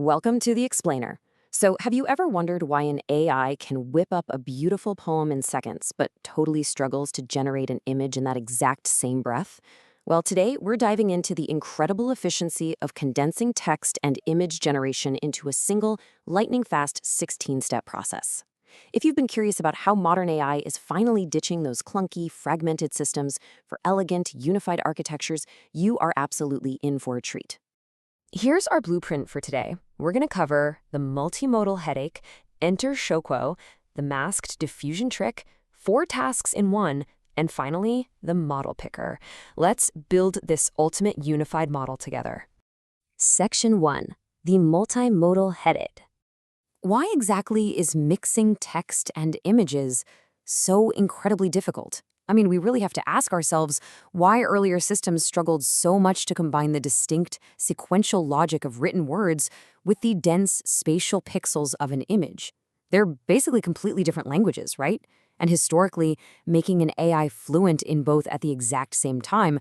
Welcome to the Explainer. So, have you ever wondered why an AI can whip up a beautiful poem in seconds, but totally struggles to generate an image in that exact same breath? Well, today we're diving into the incredible efficiency of condensing text and image generation into a single, lightning-fast 16-step process. If you've been curious about how modern AI is finally ditching those clunky, fragmented systems for elegant, unified architectures, you are absolutely in for a treat. Here's our blueprint for today. We're going to cover the multimodal headache, enter Shokwo, the masked diffusion trick, 4 tasks in one, and finally, the model picker. Let's build this ultimate unified model together. Section 1. The multimodal headache. Why exactly is mixing text and images so incredibly difficult? I mean, we really have to ask ourselves why earlier systems struggled so much to combine the distinct, sequential logic of written words with the dense spatial pixels of an image. They're basically completely different languages, right? And historically, making an AI fluent in both at the exact same time,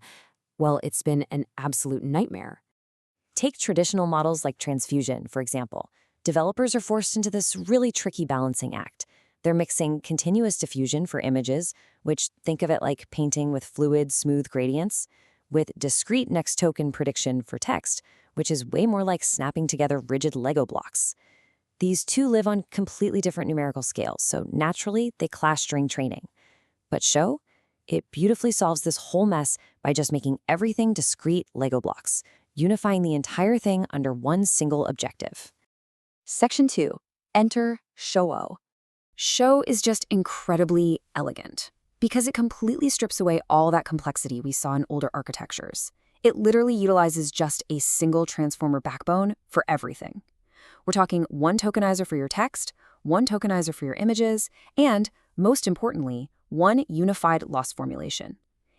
well, it's been an absolute nightmare. Take traditional models like transfusion, for example. Developers are forced into this really tricky balancing act. They're mixing continuous diffusion for images, which think of it like painting with fluid, smooth gradients, with discrete next token prediction for text, which is way more like snapping together rigid Lego blocks. These two live on completely different numerical scales, so naturally they clash during training. But Show, it beautifully solves this whole mess by just making everything discrete Lego blocks, unifying the entire thing under one single objective. Section 2. Enter Shokwo. Show is just incredibly elegant because it completely strips away all that complexity we saw in older architectures. It literally utilizes just a single transformer backbone for everything. We're talking one tokenizer for your text, one tokenizer for your images, and, most importantly, one unified loss formulation.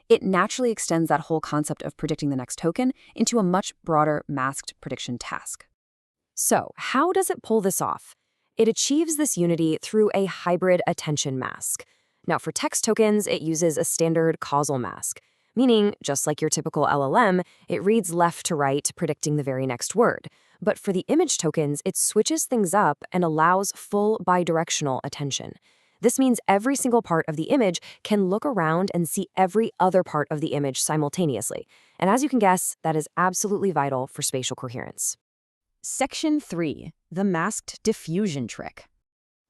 It naturally extends that whole concept of predicting the next token into a much broader masked prediction task. So, how does it pull this off? It achieves this unity through a hybrid attention mask. Now, for text tokens, it uses a standard causal mask, meaning, just like your typical LLM, it reads left to right, predicting the very next word. But for the image tokens, it switches things up and allows full bidirectional attention. This means every single part of the image can look around and see every other part of the image simultaneously. And as you can guess, that is absolutely vital for spatial coherence. Section 3. The masked diffusion trick.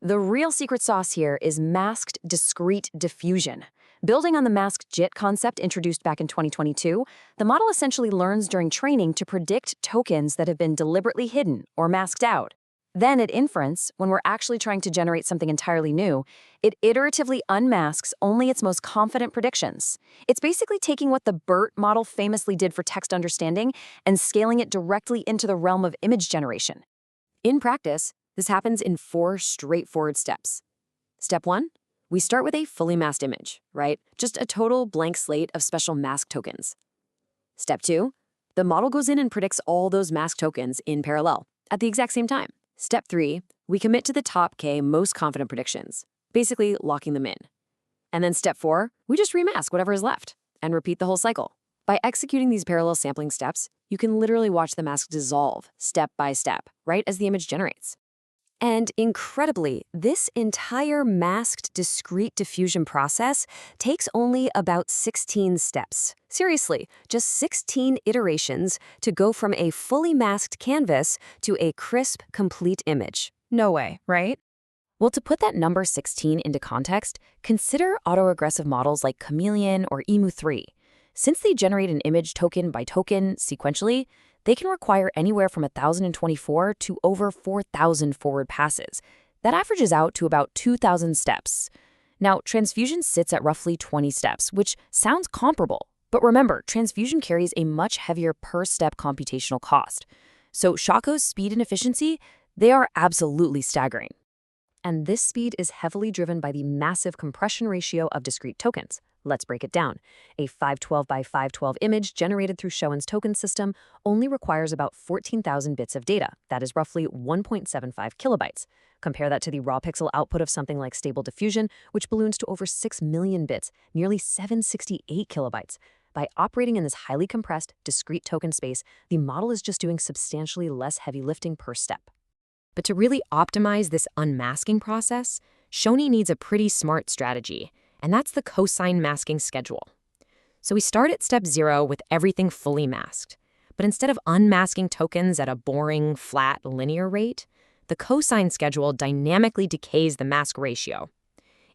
The real secret sauce here is masked discrete diffusion. Building on the masked JIT concept introduced back in 2022, the model essentially learns during training to predict tokens that have been deliberately hidden or masked out. Then at inference, when we're actually trying to generate something entirely new, it iteratively unmasks only its most confident predictions. It's basically taking what the BERT model famously did for text understanding and scaling it directly into the realm of image generation. In practice, this happens in 4 straightforward steps. Step 1, we start with a fully masked image, right? Just a total blank slate of special mask tokens. Step 2, the model goes in and predicts all those mask tokens in parallel at the exact same time. Step 3, we commit to the top K most confident predictions, basically locking them in. And then step 4, we just remask whatever is left and repeat the whole cycle. By executing these parallel sampling steps, you can literally watch the mask dissolve step by step, right as the image generates. And incredibly, this entire masked discrete diffusion process takes only about 16 steps. Seriously, just 16 iterations to go from a fully masked canvas to a crisp, complete image. No way, right? Well, to put that number 16 into context, consider autoregressive models like Chameleon or Emu3. Since they generate an image token by token sequentially, they can require anywhere from 1,024 to over 4,000 forward passes. That averages out to about 2,000 steps. Now, transfusion sits at roughly 20 steps, which sounds comparable. But remember, transfusion carries a much heavier per-step computational cost. So Shokwo's speed and efficiency, they are absolutely staggering. And this speed is heavily driven by the massive compression ratio of discrete tokens. Let's break it down. A 512 by 512 image generated through Showin's token system only requires about 14,000 bits of data. That is roughly 1.75 kilobytes. Compare that to the raw pixel output of something like Stable Diffusion, which balloons to over 6 million bits, nearly 768 kilobytes. By operating in this highly compressed, discrete token space, the model is just doing substantially less heavy lifting per step. But to really optimize this unmasking process, Shoni needs a pretty smart strategy, and that's the cosine masking schedule. So we start at step 0 with everything fully masked. But instead of unmasking tokens at a boring, flat, linear rate, the cosine schedule dynamically decays the mask ratio.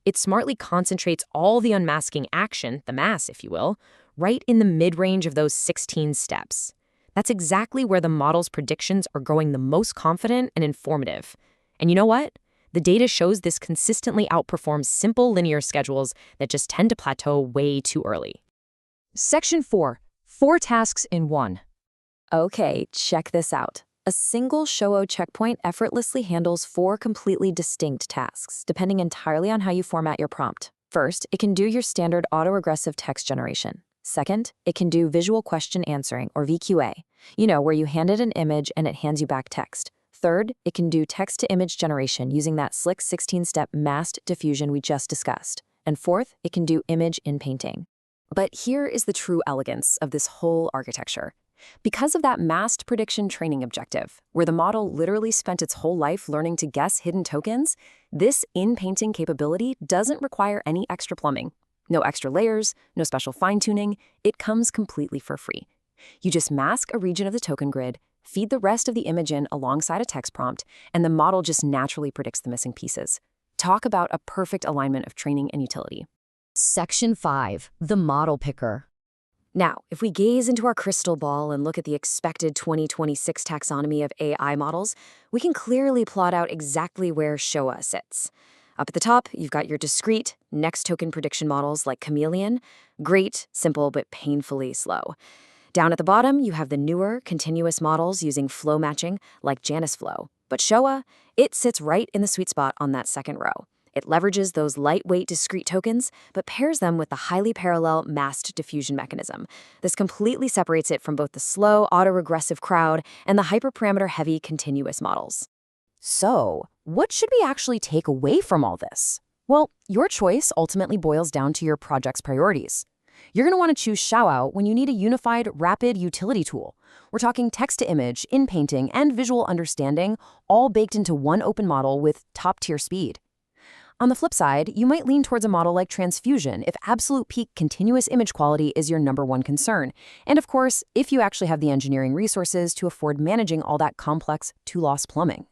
It smartly concentrates all the unmasking action, the mass, if you will, right in the mid-range of those 16 steps. That's exactly where the model's predictions are growing the most confident and informative. And you know what? The data shows this consistently outperforms simple linear schedules that just tend to plateau way too early. Section 4. 4 tasks in 1. Okay, check this out. A single Show checkpoint effortlessly handles 4 completely distinct tasks, depending entirely on how you format your prompt. First, it can do your standard autoregressive text generation. Second, it can do visual question answering, or VQA, where you hand it an image and it hands you back text. Third, it can do text-to-image generation using that slick 16-step masked diffusion we just discussed. And fourth, it can do image inpainting. But here is the true elegance of this whole architecture. Because of that masked prediction training objective, where the model literally spent its whole life learning to guess hidden tokens, this in-painting capability doesn't require any extra plumbing. No extra layers, no special fine-tuning. It comes completely for free. You just mask a region of the token grid, feed the rest of the image in alongside a text prompt, and the model just naturally predicts the missing pieces. Talk about a perfect alignment of training and utility. Section 5. The model picker. Now, if we gaze into our crystal ball and look at the expected 2026 taxonomy of AI models, we can clearly plot out exactly where Showa sits. Up at the top, you've got your discrete, next token prediction models like Chameleon. Great, simple, but painfully slow. Down at the bottom, you have the newer, continuous models using flow matching like Janus Flow. But Showa, it sits right in the sweet spot on that second row. It leverages those lightweight discrete tokens, but pairs them with the highly parallel masked diffusion mechanism. This completely separates it from both the slow, autoregressive crowd and the hyperparameter-heavy continuous models. So, what should we actually take away from all this? Well, your choice ultimately boils down to your project's priorities. You're going to want to choose Showa when you need a unified, rapid utility tool. We're talking text-to-image, inpainting, and visual understanding, all baked into one open model with top-tier speed. On the flip side, you might lean towards a model like Transfusion if absolute peak continuous image quality is your #1 concern. And of course, if you actually have the engineering resources to afford managing all that complex two-loss plumbing.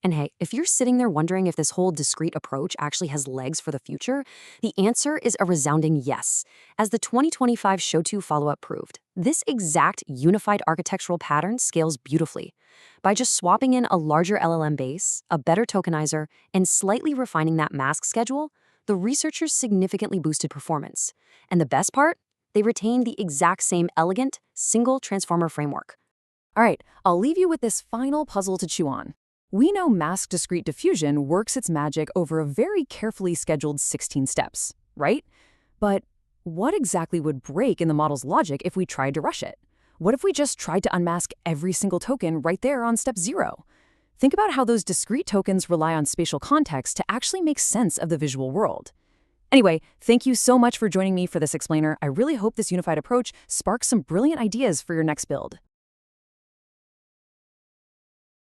And hey, if you're sitting there wondering if this whole discrete approach actually has legs for the future, the answer is a resounding yes. As the 2025 Show2 follow-up proved, this exact unified architectural pattern scales beautifully. By just swapping in a larger LLM base, a better tokenizer, and slightly refining that mask schedule, the researchers significantly boosted performance. And the best part? They retained the exact same elegant, single transformer framework. All right, I'll leave you with this final puzzle to chew on. We know masked discrete diffusion works its magic over a very carefully scheduled 16 steps, right? But what exactly would break in the model's logic if we tried to rush it? What if we just tried to unmask every single token right there on step 0? Think about how those discrete tokens rely on spatial context to actually make sense of the visual world. Anyway, thank you so much for joining me for this explainer. I really hope this unified approach sparks some brilliant ideas for your next build.